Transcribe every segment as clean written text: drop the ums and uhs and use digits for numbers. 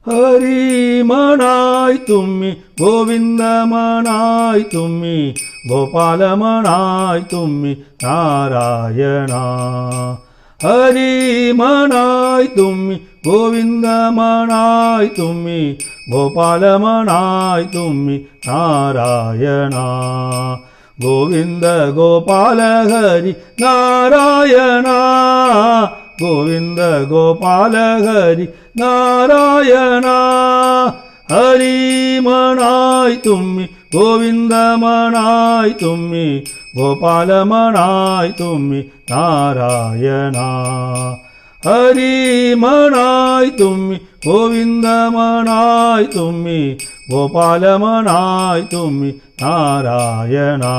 हरिमनाय तुम्ही गोविंदमनाय तुम्ही गोपालमनाय तुम्ही नारायणा हरिमनाय तुम्ही गोविंदमनाय तुम्ही गोपालमनाय तुम्ही नारायणा गोविंद गोपाल हरि नारायणा गोविंद गोपाल हरि नारायणा हरिमनाय तुम्ही गोविंदमनाय तुम्ही गोपालमनाय तुम्ही नारायणा हरिमनाय तुम्ही गोविंदमनाय तुम्ही गोपालमनाय तुम्ही नारायणा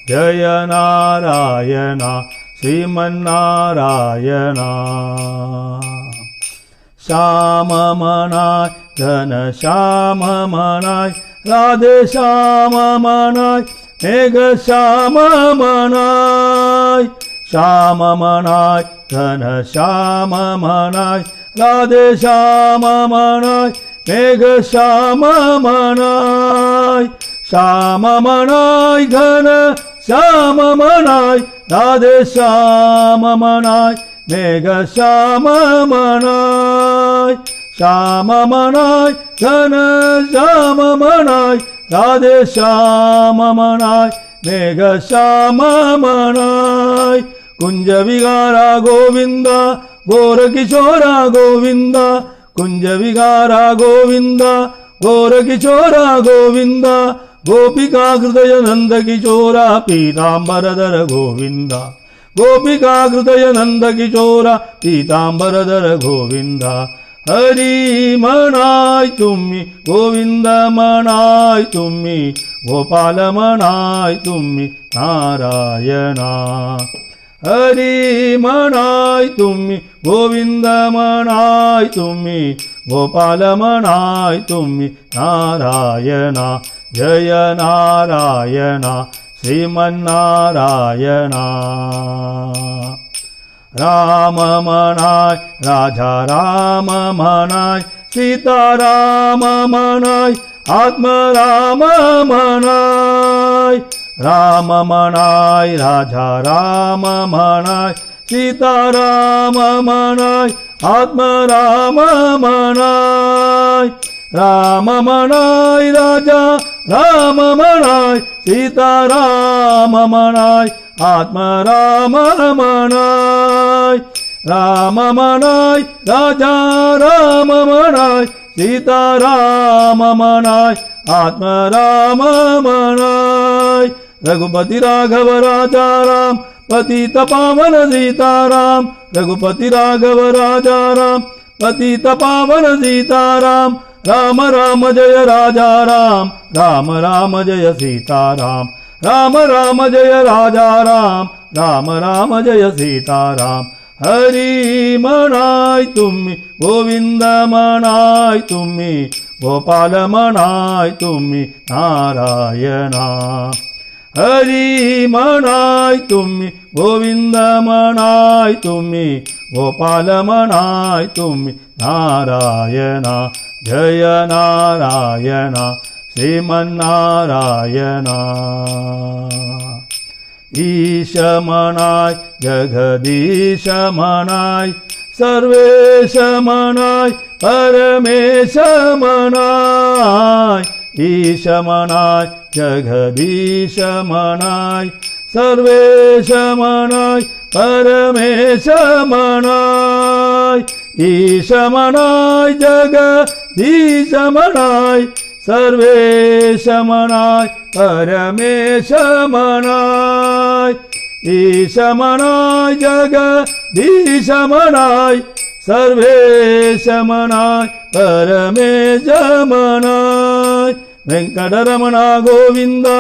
जय नारायणा श्रीमन्नारायणा श्याम मनाय घन श्याम मनाय राधे श्याम मनाय मेघ श्याम मनाय श्याम मनाय घन श्याम मनाय राधे श्याम मनाय मेघ श्याम मनाय श्याम मनाय घन श्याम मनाय राधे श्याम मनाय मेघ श्याम मनाय श्याम मनाय घन श्याम मनाय राधे श्याम मनाय मेघ श्याम मनाय कुंज विहारा गोविंदा गोर किशोरा गोविंदा कुंज विहारा गोविंदा गोर किशोरा गोविंदा गोपिका हृदय नंद किशोरा पीतांबरधर गोविंदा गोपिका हृदय नंद किशोरा पीतांबरधर गोविंदा हरिमनाय तुम्ही गोविंदमनाय तुम्ही गोपालमनाय तुम्ही नारायणा हरिमनाय तुम्ही गोविंदमनाय तुम्ही गोपालमनाय तुम्ही नारायणा जय नारायणा श्रीमन्नारायणा राम मनाय राजा राम मनाय सीता राम मनाय आत्म राम मनाय राम मनाय राजा राम मनाय सीता राम मनाय आत्म राम मनाय राम मनाय राजा राम मनाय सीता राम मनाय आत्म राम मनाय राम मनाय राजा राम मनाय सीता राम मनाय आत्म राम मनाय रघुपति राघव राजा राम पतित पावन सीताराम रघुपति राघव राजा राम पतित पावन सीताराम राम राम जय राजा राम राम राम जय सीताराम राम राम जय राजा राम राम राम जय सीताराम हरिमनाय तुम्ही गोविंदमनाय तुम्ही गोपालमनाय तुम्ही नारायणा हरिमनाय तुम्ही गोविंदमनाय तुम्ही गोपालमनाय तुम्ही नारायणा जय नारायणा श्रीमन्नारायणा ईश मनाय जगदीश मनाय सर्वेश मनाय परमेश मनाय ईश मनाय जगदीश मनाय सर्वेश मनाय परमेश मनाय ईश मनाय जगदीश मनाय सर्वेश मनाय परमेश मनाय ईश मनाय जगदीश मनाय सर्वेश मनाय परमेश मनाय वेंकटरमणा गोविंदा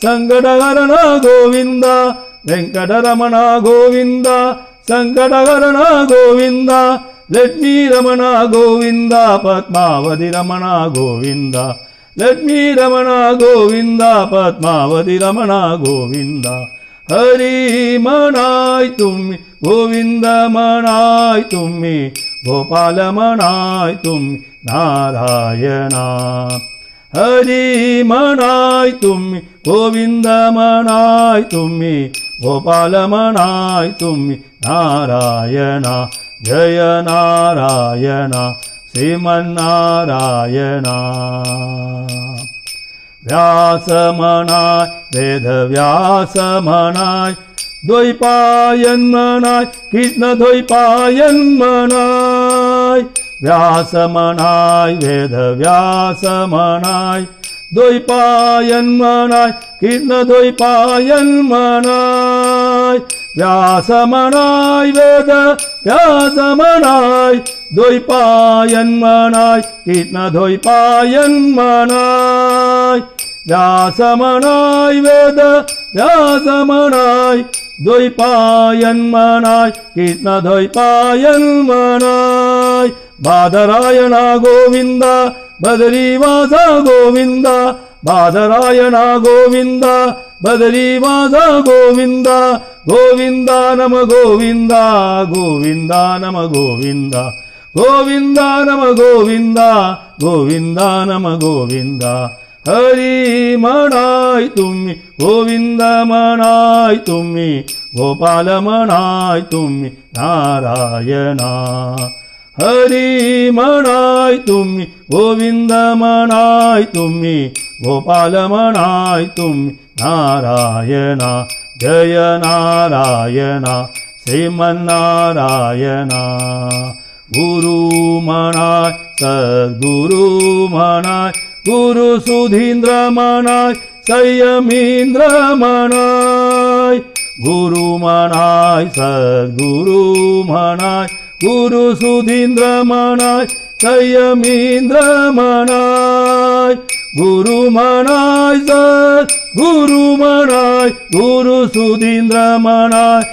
संकटहरण गोविंदा वेंकटरमणा गोविंदा संकटहरण गोविंदा लक्ष्मी रमणा गोविंदा पद्मावती रमणा गोविंदा लक्ष्मी रमणा गोविंदा पद्मावती रमणा गोविंदा हरिमनाय तुम्ही கோவிந்தமனாய் தும்மி கோபாலமனாய் தும்மி நாராயணா ஹரிமனாய் தும்மி கோவிந்தமனாய் தும்மி கோபாலமனாய் தும்மி நாராயணா ஜய நாராயணா ஸ்ரீமன்னாராயணா வியாசமனாய் வேத வியாசமனாய் துவைபாயன்மனாய் கிருஷ்ண துவைபாயன்மனாய் வியாசமனாய் வேத வியாசமனாய் துவைபாயன்மனாய் கிருஷ்ண துவைபாயன்மனாய் வியாசமனாய் வேத வியாசமனாய் துவைபாயன்மனாய் கிருஷ்ண துவைபாயன்மனாய் வியாசமனாய் வேத வியாசமனாய் துவைபாயன்மனாய் கிருஷ்ண துவைபாயன்மனாய் பாதராயண கோவிந்த பதரிவாச கோவிந்த பாதராயண கோவிந்த பதரிவாச கோவிந்த கோவிந்த நம கோவிந்த கோவிந்த நம கோவிந்த கோவிந்த நம கோவிந்த கோவிந்த நம கோவிந்த ஹரிமனாய் தும்மி கோவிந்தமனாய் தும்மி கோபாலமனாய் தும்மி நாராயணா ஹரிமனாய் தும்மி கோவிந்தமனாய் தும்மி கோபாலமனாய் தும்மி நாராயணா ஜய நாராயணா ஸ்ரீமன்னாராயணா குருமனாய் சத்குருமனாய் குரு சுதீந்திரமனாய் சையமீந்திரமனாய் குருமனாய் சத்குருமனாய் குரு சுதீந்திரமனாய் சையமீந்திரமனாய் குருமனாய் சத்குருமனாய் குரு சுதீந்திரமனாய்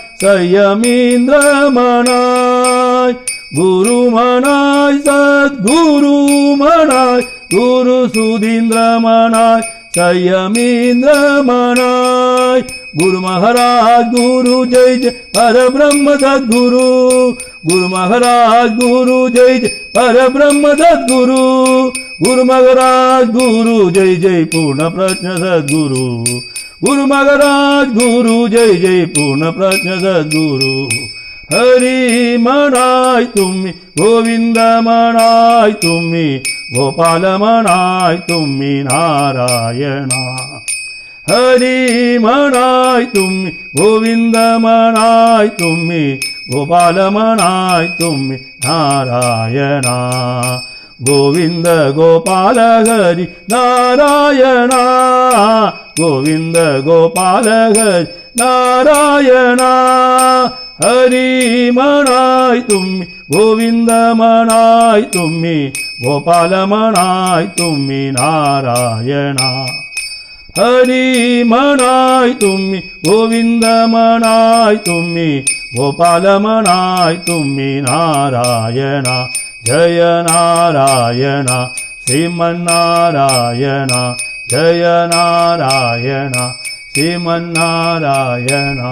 சையமீந்திரமனாய் குருமனாய் சத்குருமனாய் குரு சுதீந்திரமனாய் சையமீந்திரமனாய் குரு மகாராஜ் குரு ஜெய் ஜெய் பரபிரம்ம சத்குரு குரு மகாராஜ் குரு ஜெய் ஜெய் பரபிரம்ம சத்குரு குரு மகாராஜ் குரு ஜெய் ஜெய் பூர்ண பிரஜ்ஞ சத்குரு குரு மகாராஜ் குரு ஜெய் ஜெய் பூர்ண பிரஜ்ஞ சத்குரு ஹரிமனாய் தும்மி கோவிந்தமனாய் தும்மி கோபாலமனாய் தும்மி நாராயணா ஹரிமனாய் தும்மி கோவிந்தமனாய் தும்மி கோபாலமனாய் தும்மி நாராயணா கோவிந்த கோபால ஹரி நாராயணா கோவிந்த கோபால ஹரி நாராயணா ஹரிமனாய் தும்மி கோவிந்தமனாய் தும்மி கோபாலமனாய் தும்மி நாராயணா ஹரிமனாய் தும்மி கோவிந்தமனாய் தும்மி கோபாலமனாய் தும்மி நாராயணா ஜய நாராயணா ஸ்ரீமன்னாராயணா ஜய நாராயணா ஸ்ரீமன்னாராயணா